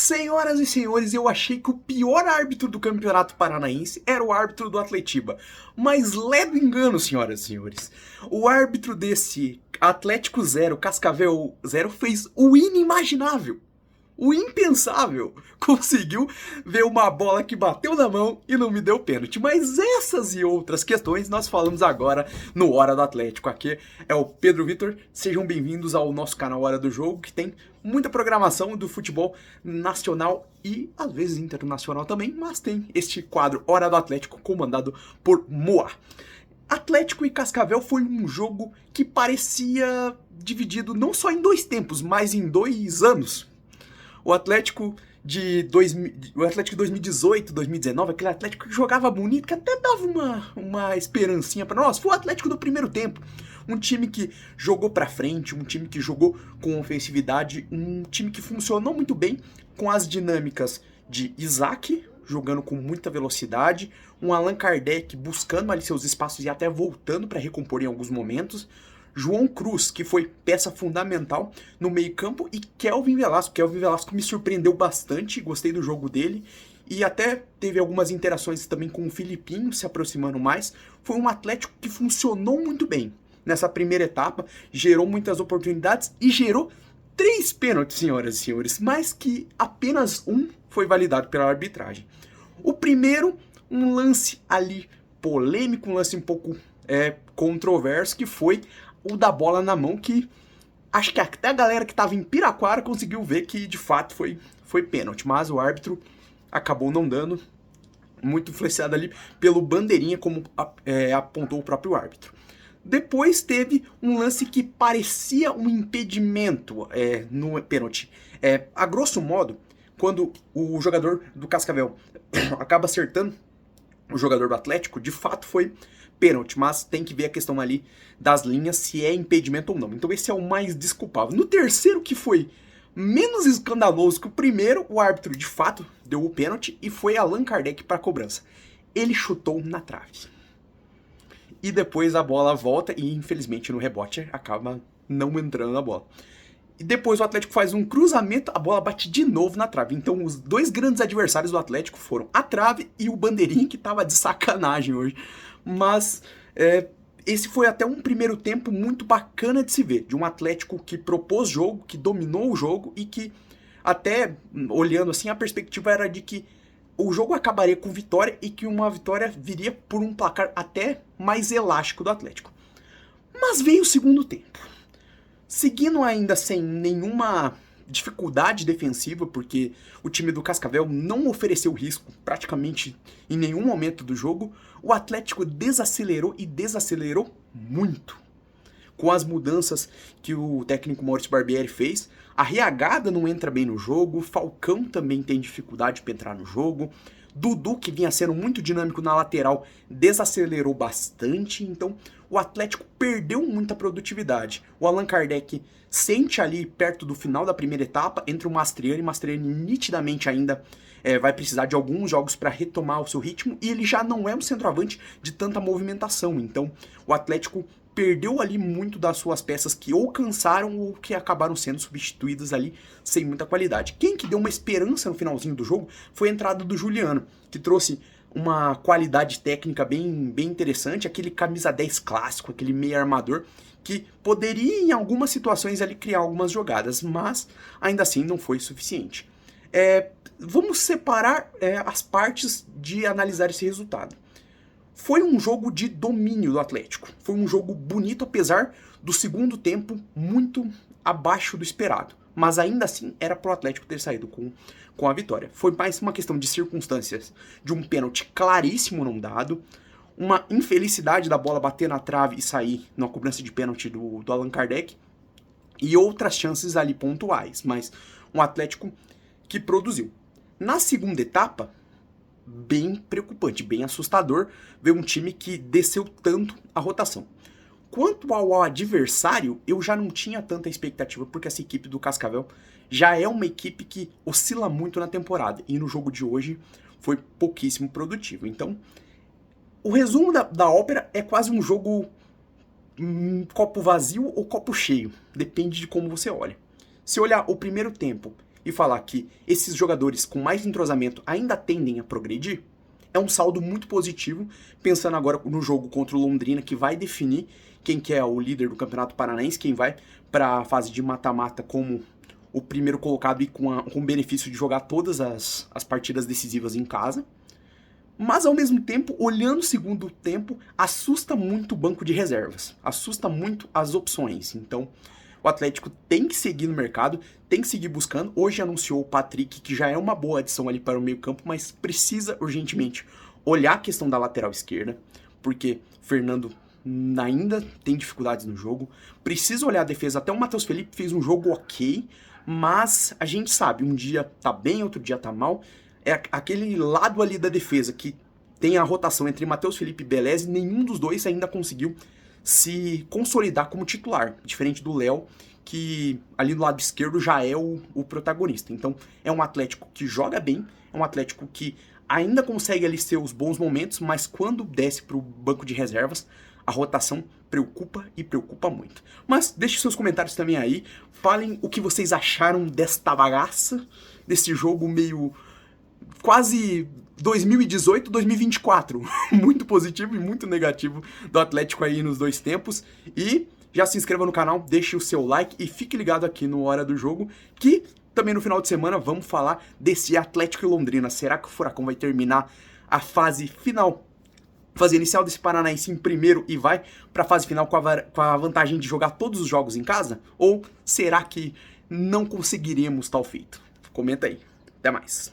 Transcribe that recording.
Senhoras e senhores, eu achei que o pior árbitro do Campeonato Paranaense era o árbitro do Atletiba. Mas ledo engano, senhoras e senhores. O árbitro desse Atlético 0, Cascavel 0 fez o inimaginável. O impensável. Conseguiu ver uma bola que bateu na mão e não me deu pênalti. Mas essas e outras questões nós falamos agora no Hora do Atlético. Aqui é o Pedro Vitor. Sejam bem-vindos ao nosso canal Hora do Jogo, que tem muita programação do futebol nacional e às vezes internacional também, mas tem este quadro Hora do Atlético comandado por Moa. Atlético e Cascavel foi um jogo que parecia dividido não só em dois tempos, mas em 2 anos. O Atlético de 2018, 2019, aquele Atlético que jogava bonito, que até dava uma esperancinha para nós, foi o Atlético do primeiro tempo. Um time que jogou para frente, um time que jogou com ofensividade, um time que funcionou muito bem com as dinâmicas de Isaac, jogando com muita velocidade, um Allan Kardec buscando ali seus espaços e até voltando para recompor em alguns momentos, João Cruz, que foi peça fundamental no meio-campo, e Kelvin Velasco. Kelvin Velasco me surpreendeu bastante, gostei do jogo dele, e até teve algumas interações também com o Filipinho, se aproximando mais. Foi um Atlético que funcionou muito bem nessa primeira etapa, gerou muitas oportunidades e gerou 3 pênaltis, senhoras e senhores, mas que apenas um foi validado pela arbitragem. O primeiro, um lance ali polêmico, um lance um pouco controverso, que foi o da bola na mão, que acho que até a galera que estava em Piraquara conseguiu ver que de fato foi pênalti, mas o árbitro acabou não dando, muito influenciado ali pelo bandeirinha, como apontou o próprio árbitro. Depois teve um lance que parecia um impedimento no pênalti. A grosso modo, quando o jogador do Cascavel acaba acertando o jogador do Atlético, de fato foi pênalti, mas tem que ver a questão ali das linhas, se é impedimento ou não. Então esse é o mais desculpável. No terceiro, que foi menos escandaloso que o primeiro, o árbitro de fato deu o pênalti e foi Allan Kardec para a cobrança. Ele chutou na trave. E depois a bola volta e infelizmente no rebote acaba não entrando na bola. E depois o Atlético faz um cruzamento, a bola bate de novo na trave. Então os dois grandes adversários do Atlético foram a trave e o bandeirinha, que tava de sacanagem hoje. Mas esse foi até um primeiro tempo muito bacana de se ver, de um Atlético que propôs jogo, que dominou o jogo e que, até olhando assim, a perspectiva era de que o jogo acabaria com vitória e que uma vitória viria por um placar até mais elástico do Atlético. Mas veio o segundo tempo. Seguindo ainda sem nenhuma dificuldade defensiva, porque o time do Cascavel não ofereceu risco praticamente em nenhum momento do jogo, o Atlético desacelerou e desacelerou muito. Com as mudanças que o técnico Maurício Barbieri fez, a Riagada não entra bem no jogo, Falcão também tem dificuldade para entrar no jogo, Dudu, que vinha sendo muito dinâmico na lateral, desacelerou bastante, então o Atlético perdeu muita produtividade. O Allan Kardec sente ali perto do final da primeira etapa, entre o Mastriani, nitidamente ainda vai precisar de alguns jogos para retomar o seu ritmo, e ele já não é um centroavante de tanta movimentação, então o Atlético perdeu ali muito das suas peças que ou cansaram ou que acabaram sendo substituídas ali sem muita qualidade. Quem que deu uma esperança no finalzinho do jogo foi a entrada do Juliano, que trouxe uma qualidade técnica bem interessante, aquele camisa 10 clássico, aquele meio armador, que poderia em algumas situações ali criar algumas jogadas, mas ainda assim não foi suficiente. Vamos separar as partes de analisar esse resultado. Foi um jogo de domínio do Atlético. Foi um jogo bonito, apesar do segundo tempo muito abaixo do esperado. Mas ainda assim era pro Atlético ter saído com a vitória. Foi mais uma questão de circunstâncias, de um pênalti claríssimo não dado, uma infelicidade da bola bater na trave e sair na cobrança de pênalti do Allan Kardec, e outras chances ali pontuais, mas um Atlético que produziu. Na segunda etapa, bem preocupante, bem assustador ver um time que desceu tanto a rotação. Quanto ao adversário, eu já não tinha tanta expectativa, porque essa equipe do Cascavel já é uma equipe que oscila muito na temporada, e no jogo de hoje foi pouquíssimo produtivo. Então, o resumo da ópera é quase um jogo copo vazio ou copo cheio, depende de como você olha. Se olhar o primeiro tempo e falar que esses jogadores com mais entrosamento ainda tendem a progredir, é um saldo muito positivo, pensando agora no jogo contra o Londrina, que vai definir quem que é o líder do Campeonato Paranaense, quem vai para a fase de mata-mata como o primeiro colocado e com o benefício de jogar todas as partidas decisivas em casa. Mas, ao mesmo tempo, olhando o segundo tempo, assusta muito o banco de reservas. Assusta muito as opções. Então, o Atlético tem que seguir no mercado, tem que seguir buscando. Hoje anunciou o Patrick, que já é uma boa adição ali para o meio-campo, mas precisa urgentemente olhar a questão da lateral esquerda, porque Fernando ainda tem dificuldades no jogo. Precisa olhar a defesa. Até o Matheus Felipe fez um jogo ok, mas a gente sabe, um dia tá bem, outro dia tá mal. É aquele lado ali da defesa que tem a rotação entre Matheus Felipe e Beleze, nenhum dos dois ainda conseguiu se consolidar como titular, diferente do Léo, que ali do lado esquerdo já é o protagonista. Então é um Atlético que joga bem, é um Atlético que ainda consegue ali ser os bons momentos, mas quando desce para o banco de reservas, a rotação preocupa e preocupa muito. Mas deixe seus comentários também aí, falem o que vocês acharam desta bagaça, desse jogo meio quase 2018, 2024. Muito positivo e muito negativo do Atlético aí nos dois tempos. E já se inscreva no canal, deixe o seu like e fique ligado aqui no Hora do Jogo, que também no final de semana vamos falar desse Atlético e Londrina. Será que o Furacão vai terminar a fase final, fase inicial desse Paranaense em primeiro e vai para a fase final com a vantagem de jogar todos os jogos em casa? Ou será que não conseguiremos tal feito? Comenta aí. Até mais.